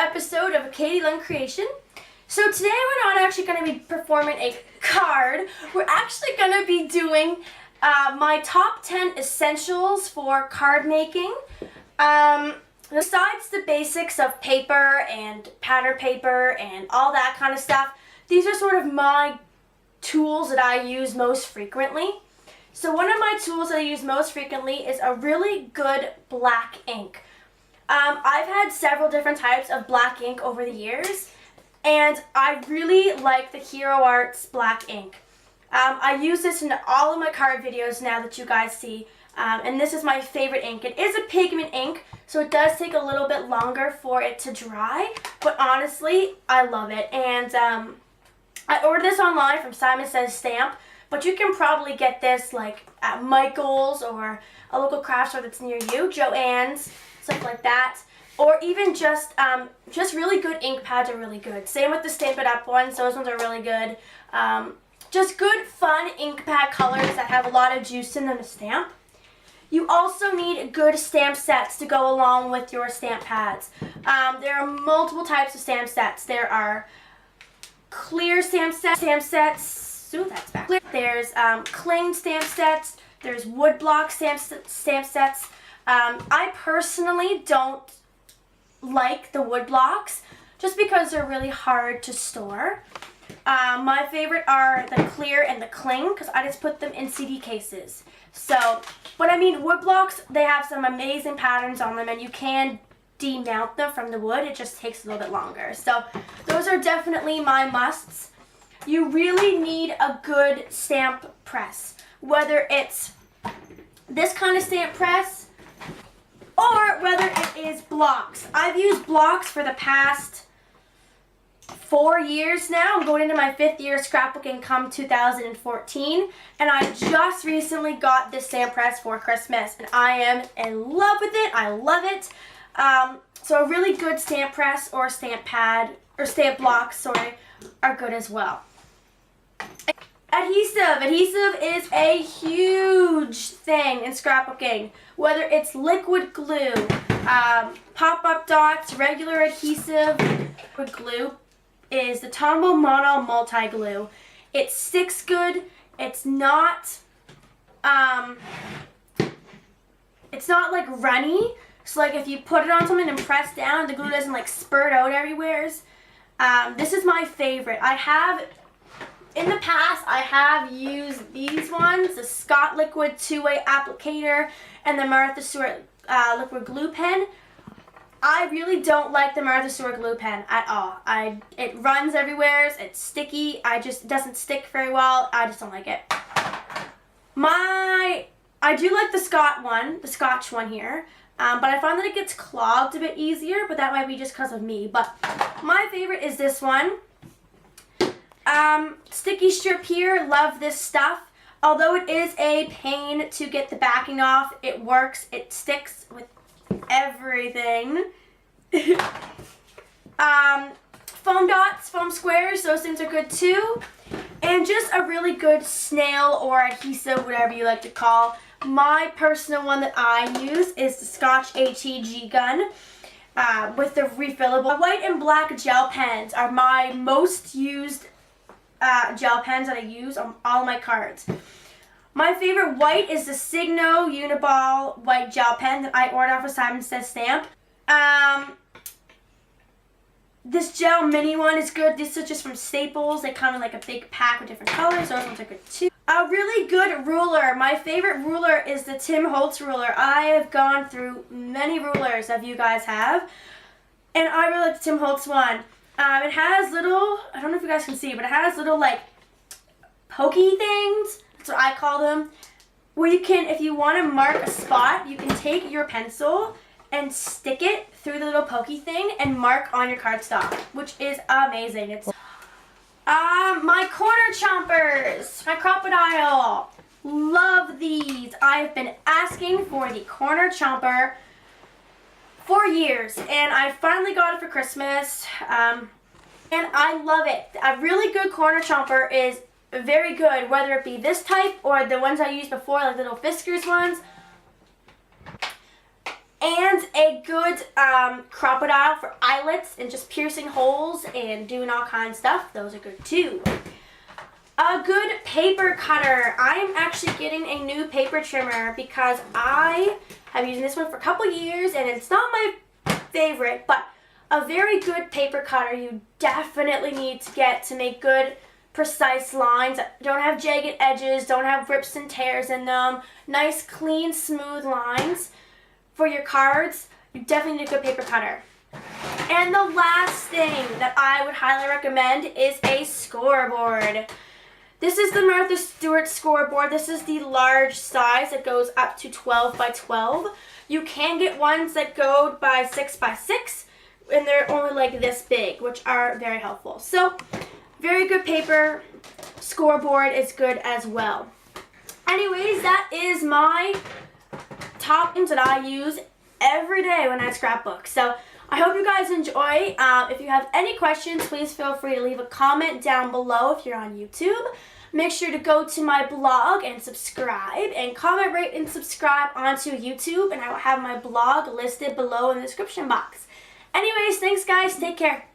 episode of Katie Lund Creation. So today we're not actually going to be performing a card. We're actually going to be doing my top 10 essentials for card making. Besides the basics of paper and pattern paper and all that kind of stuff, these are sort of my tools that I use most frequently. So one of my tools that I use most frequently is a really good black ink. I've had several different types of black ink over the years, and I really like the Hero Arts black ink. I use this in all of my card videos now that you guys see, and this is my favorite ink. It is a pigment ink, so it does take a little bit longer for it to dry, but honestly, I love it. And I ordered this online from Simon Says Stamp, but you can probably get this like at Michael's or a local craft store that's near you, Joann's, stuff like that, or even just really good ink pads are really good. Same with the Stamp It Up ones; those ones are really good. Just good, fun ink pad colors that have a lot of juice in them to stamp. You also need good stamp sets to go along with your stamp pads. There are multiple types of stamp sets. There are clear stamp sets. Ooh, that's back. There's cling stamp sets. There's wood block stamp sets. I personally don't like the wood blocks just because they're really hard to store. My favorite are the clear and the cling because I just put them in CD cases. So, but I mean, wood blocks, they have some amazing patterns on them and you can demount them from the wood. It just takes a little bit longer. So those are definitely my musts. You really need a good stamp press, whether it's this kind of stamp press or whether it is blocks. I've used blocks for the past 4 years now. I'm going into my 5th year scrapbooking come 2014, and I just recently got this stamp press for Christmas, and I am in love with it. I love it. So a really good stamp press or stamp pad, or stamp blocks, sorry, are good as well. Adhesive. Adhesive is a huge thing in scrapbooking. Whether it's liquid glue, pop-up dots, regular adhesive. Liquid glue is the Tombow Mono Multi-Glue. It sticks good. It's not like runny. So like if you put it on something and press down, the glue doesn't like spurt out everywhere. This is my favorite. In the past, I have used these ones, the Scott Liquid 2-Way Applicator and the Martha Stewart Liquid Glue Pen. I really don't like the Martha Stewart Glue Pen at all. It runs everywhere, it's sticky, it doesn't stick very well, I just don't like it. I do like the Scotch one here, but I find that it gets clogged a bit easier, but that might be just because of me. But my favorite is this one. Sticky strip here, love this stuff. Although it is a pain to get the backing off, it works, it sticks with everything. Foam dots, foam squares, those things are good too. And just a really good snail or adhesive, whatever you like to call. My personal one that I use is the Scotch ATG gun. With the refillable. White and black gel pens are my most used gel pens that I use on all my cards. My favorite white is the Signo Uniball white gel pen that I ordered off of Simon Says Stamp. This gel mini one is good. This is just from Staples. They come in like a big pack with different colors. Those ones are good too. A really good ruler. My favorite ruler is the Tim Holtz ruler. I have gone through many rulers that you guys have, and I really like the Tim Holtz one. It has little, I don't know if you guys can see, but it has little like pokey things, that's what I call them, where you can, if you want to mark a spot, you can take your pencil and stick it through the little pokey thing and mark on your cardstock, which is amazing. It's my corner chompers, my crocodile, love these. I've been asking for the corner chomper for years, and I finally got it for Christmas, and I love it. A really good corner chomper is very good, whether it be this type or the ones I used before, like the little Fiskars ones. and a good crocodile for eyelets and just piercing holes and doing all kinds of stuff. Those are good too. A good paper cutter. I am actually getting a new paper trimmer because I have used this one for a couple years and it's not my favorite, but a very good paper cutter you definitely need to get to make good, precise lines. Don't have jagged edges, don't have rips and tears in them. Nice, clean, smooth lines for your cards. You definitely need a good paper cutter. And the last thing that I would highly recommend is a scoreboard. This is the Martha Stewart scoreboard. This is the large size. It goes up to 12 by 12. You can get ones that go by 6 by 6, and they're only like this big, which are very helpful. So, very good paper. Scoreboard is good as well. Anyways, that is my top things that I use every day when I scrapbook. So, I hope you guys enjoy. If you have any questions, please feel free to leave a comment down below if you're on YouTube. Make sure to go to my blog and subscribe, and comment, rate, and subscribe onto YouTube, and I will have my blog listed below in the description box. Anyways, thanks guys. Take care.